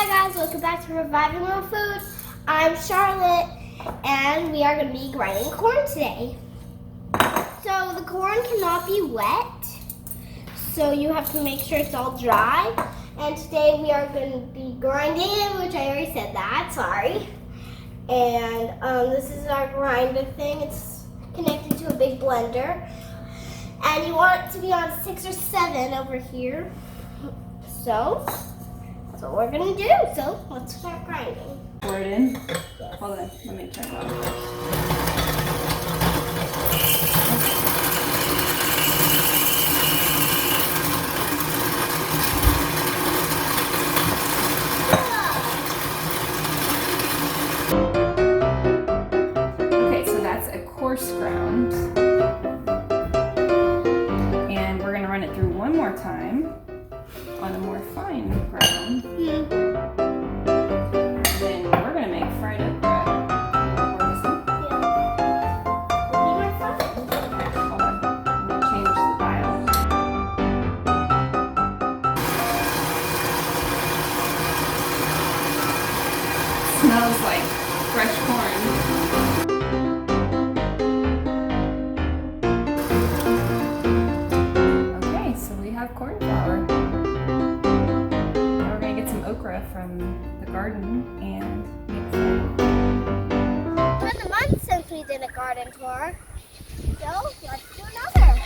Hi guys, welcome back to Reviving Real Food. I'm Charlotte, and we are going to be grinding corn today. So the corn cannot be wet, so you have to make sure it's all dry. And today we are going to be grinding it, which I already said that, sorry. And this is our grinder thing. It's connected to a big blender. And you want it to be on 6 or 7 over here. So that's what we're gonna do. So let's start grinding. Pour it in? Yes. Hold on, let me turn it on. Okay, so that's a coarse ground. And we're gonna run it through one more time on a more fine ground. Then we're gonna make fried okra. Pour this in? Okay, hold on. I'm gonna change the dial. Smells like fresh corn. Okay, so we have corn flour. Now we're gonna get some okra from the garden and make some. It's been a month since we did a garden tour, so let's do another.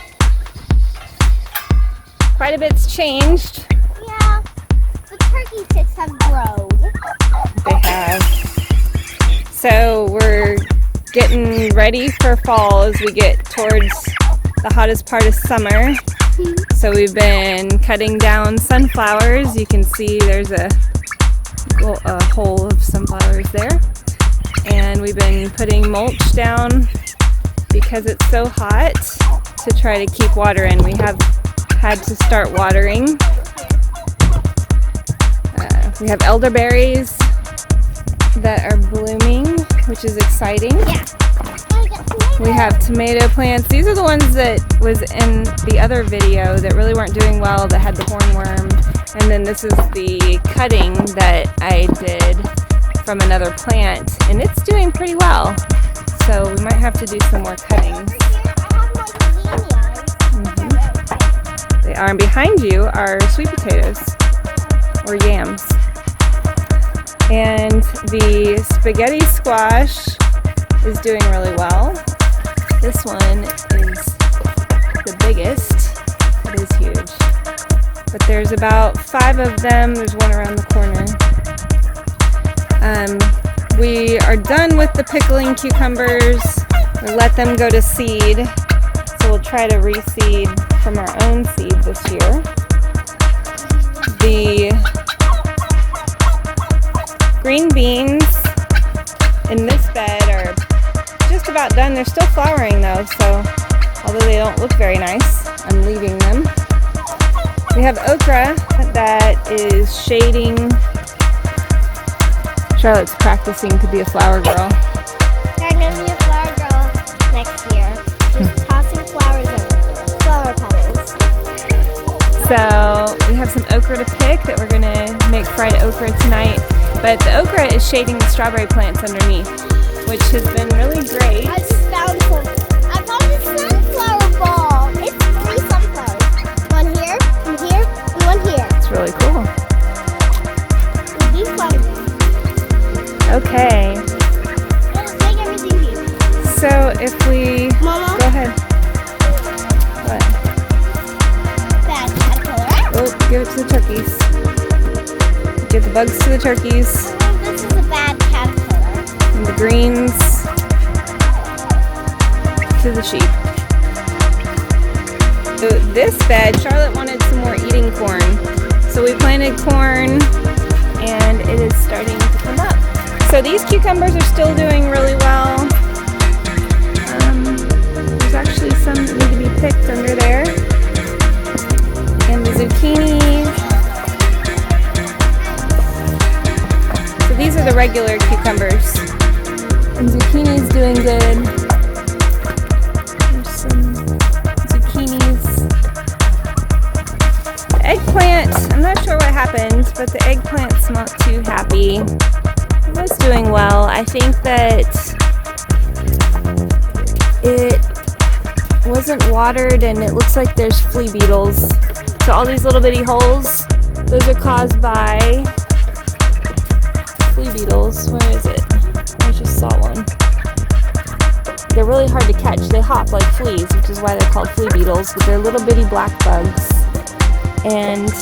Quite a bit's changed. Yeah, the turkey sticks have grown. They have. So we're getting ready for fall as we get towards the hottest part of summer. So we've been cutting down sunflowers. You can see there's a hole of sunflowers there. And we've been putting mulch down because it's so hot to try to keep water in. We have had to start watering. We have elderberries that are blooming, which is exciting. Yeah. We have tomato plants. These are the ones that was in the other video that really weren't doing well, that had the hornworm. And then this is the cutting that I did from another plant, and it's doing pretty well. So we might have to do some more cuttings. They are, and behind you are sweet potatoes, or yams. And the spaghetti squash is doing really well. This one is the biggest. It is huge. But there's about 5 of them. There's one around the corner. We are done with the pickling cucumbers. We let them go to seed. So we'll try to reseed from our own seed this year. The green beans in this bed are just about done. They're still flowering though, so although they don't look very nice, I'm leaving them. We have okra that is shading. Charlotte's practicing to be a flower girl. I'm going to be a flower girl next year. Just tossing flowers everywhere. Flower petals. So we have some okra to pick that we're going to make fried okra tonight. But the okra is shading the strawberry plants underneath, which has been really great. I just found some. I found a sunflower ball. It's 3 sunflowers. One here, and here, and one here. It's really cool. With these flowers. Okay. Let's make everything here. So if we... Mama? Go ahead. What? Bad caterpillar. Oh, give it to the turkeys. Give the bugs to the turkeys. This is a bad caterpillar. And the greens to the sheep. So this bed, Charlotte wanted some more eating corn. So we planted corn and it is starting to come up. So these cucumbers are still doing really well. There's actually some that need to be picked under there. And the zucchini. So these are the regular cucumbers. And zucchini is doing good. There's some zucchinis. The eggplant, I'm not sure what what happened, but the eggplant's not too happy. It was doing well. I think that it wasn't watered and it looks like there's flea beetles. So all these little bitty holes, those are caused by flea beetles. Where is it? I just saw one. They're really hard to catch. They hop like fleas, which is why they're called flea beetles, but they're little bitty black bugs. And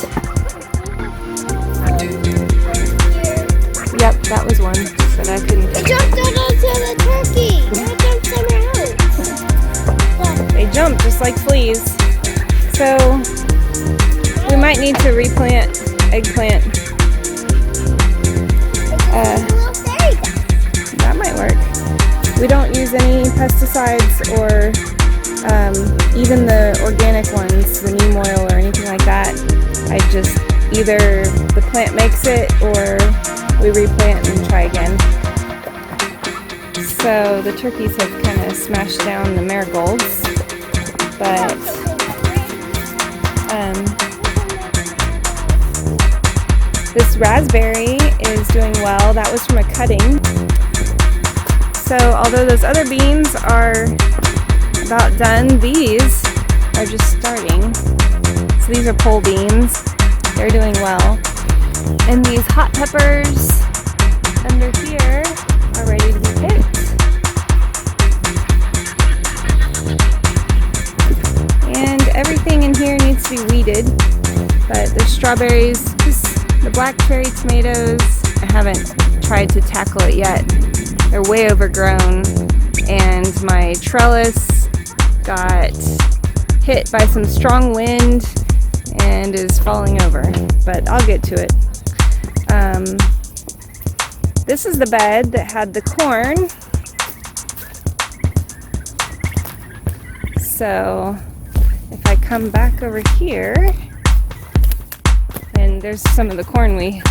yep, that was one that I couldn't It catch. jumped onto the turkey. Now it jumped somewhere else. They jump just like fleas. So we might need to replant eggplant. That might work. We don't use any pesticides or even the organic ones, the neem oil or anything like that. I just either the plant makes it or we replant and try again. So the turkeys have kind of smashed down the marigolds, but this raspberry is doing well. That was from a cutting. So although those other beans are about done, these are just starting. So these are pole beans. They're doing well. And these hot peppers under here are ready to be picked. And everything in here needs to be weeded. But the strawberries, the black cherry tomatoes, I haven't tried to tackle it yet. They're way overgrown. And my trellis got hit by some strong wind and is falling over. But I'll get to it. This is the bed that had the corn. So if I come back over here, and there's some of the corn we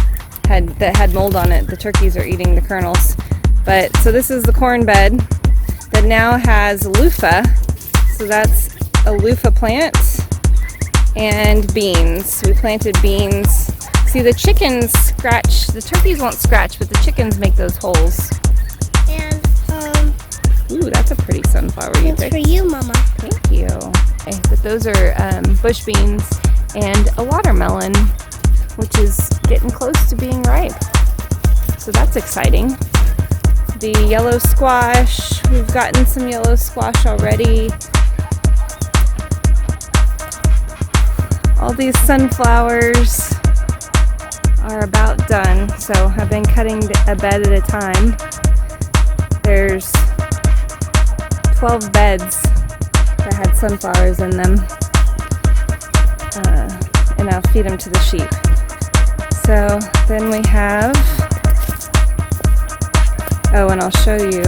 had that had mold on it. The turkeys are eating the kernels. But so this is the corn bed that now has loofah. So that's a loofah plant and beans. We planted beans. See, the chickens scratch, the turkeys won't scratch, but the chickens make those holes. And Ooh, that's a pretty sunflower you it's picked. for you, Mama. Thank you. Okay, but those are bush beans and a watermelon, which is getting close to being ripe. So that's exciting. The yellow squash, we've gotten some yellow squash already. All these sunflowers are about done, so I've been cutting a bed at a time. There's 12 beds that had sunflowers in them, and I'll feed them to the sheep. So then we have, oh, and I'll show you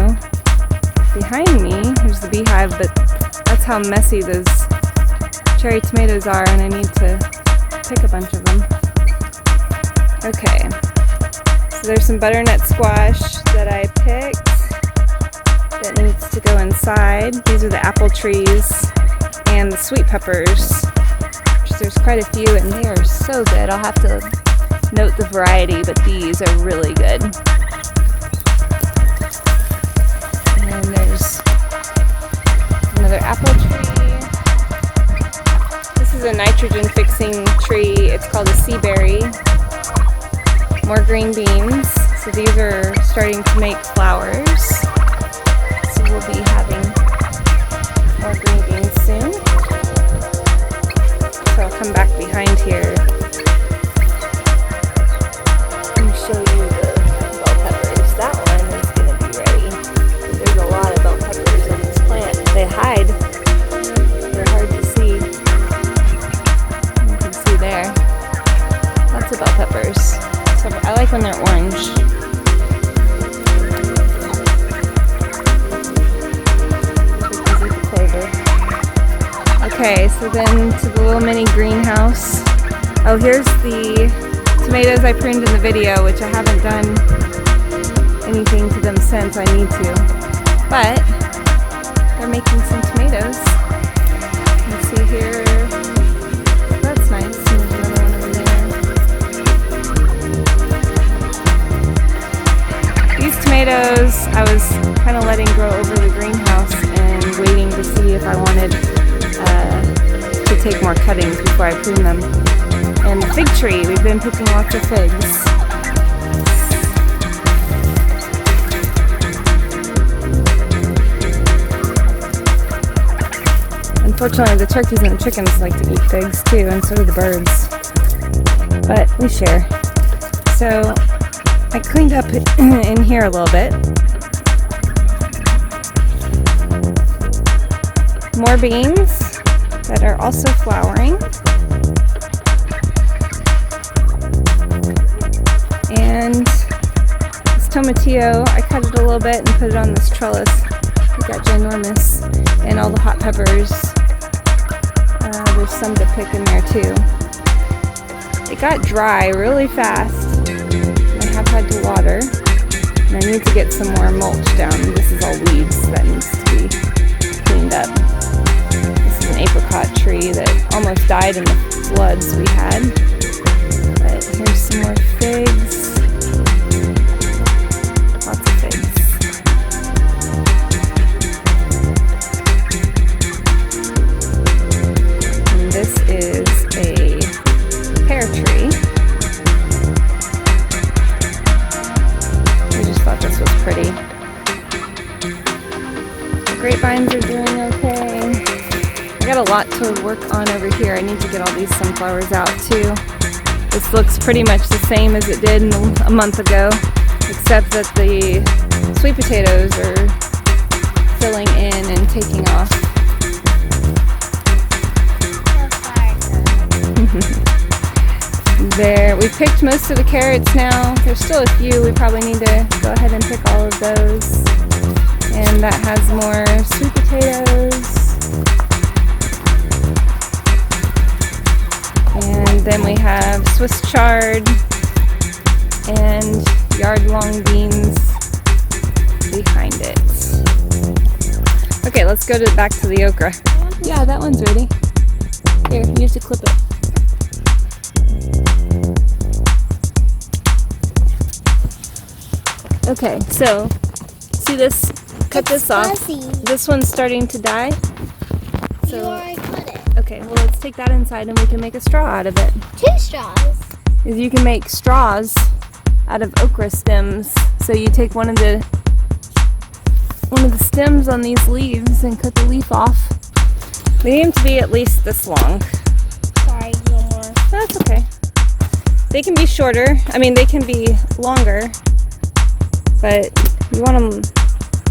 behind me, here's the beehive, but that's how messy those cherry tomatoes are, and I need to pick a bunch of them. Okay, so there's some butternut squash that I picked that needs to go inside. These are the apple trees and the sweet peppers. There's quite a few and they are so good. I'll have to note the variety, but these are really good. And there's another apple tree. This is a nitrogen fixing tree. It's called a sea berry. More green beans. So these are starting to make flowers. So we'll be having more green beans soon. So I'll come back behind here and show you the bell peppers. That one is going to be ready. There's a lot of bell peppers in this plant. They hide. They're hard to see. You can see there. Lots of bell peppers. So I like when they're orange. Okay, so then to the little mini greenhouse. Oh, here's the tomatoes I pruned in the video, which I haven't done anything to them since. I need to. But they're making some tomatoes. You can see here. That's nice. There's another one over there. tomatoes I was kind of letting grow over the greenhouse and waiting to see if I wanted to take more cuttings before I prune them. And the fig tree, we've been picking lots of figs. Unfortunately, the turkeys and the chickens like to eat figs too, and so do the birds. But we share. So I cleaned up in here a little bit. More beans that are also flowering. And this tomatillo, I cut it a little bit and put it on this trellis. It got ginormous. And all the hot peppers. There's some to pick in there too. It got dry really fast. I have had to water. And I need to get some more mulch down. This is all weeds that needs to be cleaned up. This is an apricot tree that almost died in the floods we had. But here's some more figs. Lots of figs. This is a pear tree. I just thought this was pretty. The grapevines are doing okay. I got a lot to work on over here. I need to get all these sunflowers out too. This looks pretty much the same as it did a month ago, except that the sweet potatoes are filling in and taking off. There, we picked most of the carrots now. There's still a few. We probably need to go ahead and pick all of those. And that has more sweet potatoes. And then we have Swiss chard and yard-long beans behind it. Okay, let's go back to the okra. Yeah, that one's ready. Here, use the clip it. Okay, so see this? Cut this off. Fuzzy. This one's starting to die. You already cut it. Okay, well let's take that inside and we can make a straw out of it. 2 straws. You can make straws out of okra stems. So you take one of the stems on these leaves and cut the leaf off. They need them to be at least this long. Sorry, no more. That's okay. They can be shorter. I mean, they can be longer. But you want them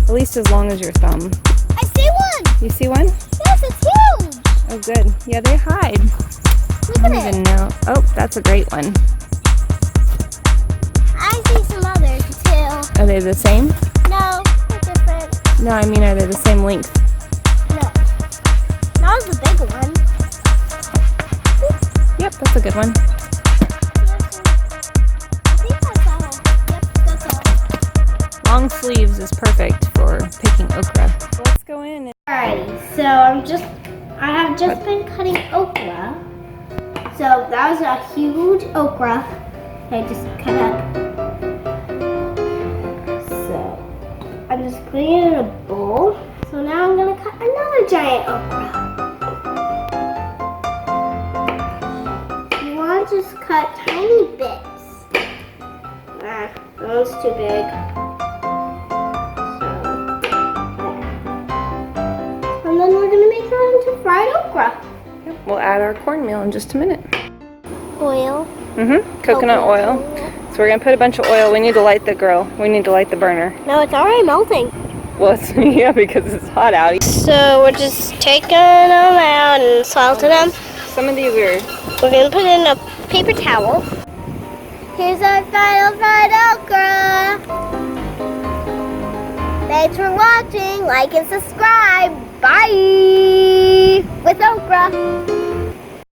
at least as long as your thumb. I see one! You see one? Yes, it's huge! Oh, good. Yeah, they hide. Look I at don't it. even know. Oh, that's a great one. I see some others too. Are they the same? No, they're different. No, I mean, are they the same length? No. That was the big one. Yep, that's a good one. I think that's all. Yep, that's all. Long sleeves is perfect for picking okra. Let's go in. Alrighty, so I have just been cutting okra. So that was a huge okra that I just cut up. So I'm just putting it in a bowl. So now I'm gonna cut another giant okra. You want to just cut tiny bits. That one's too big. And then we're gonna make that into fried okra. Yep, we'll add our cornmeal in just a minute. Oil. Coconut oil. So we're gonna put a bunch of oil. We need to light the grill. We need to light the burner. No, it's already melting. Well, yeah, because it's hot out. So we're just taking them out and salting them. Some of these are. We're gonna put it in a paper towel. Here's our final fried okra. Thanks for watching. Like and subscribe. Bye. With okra.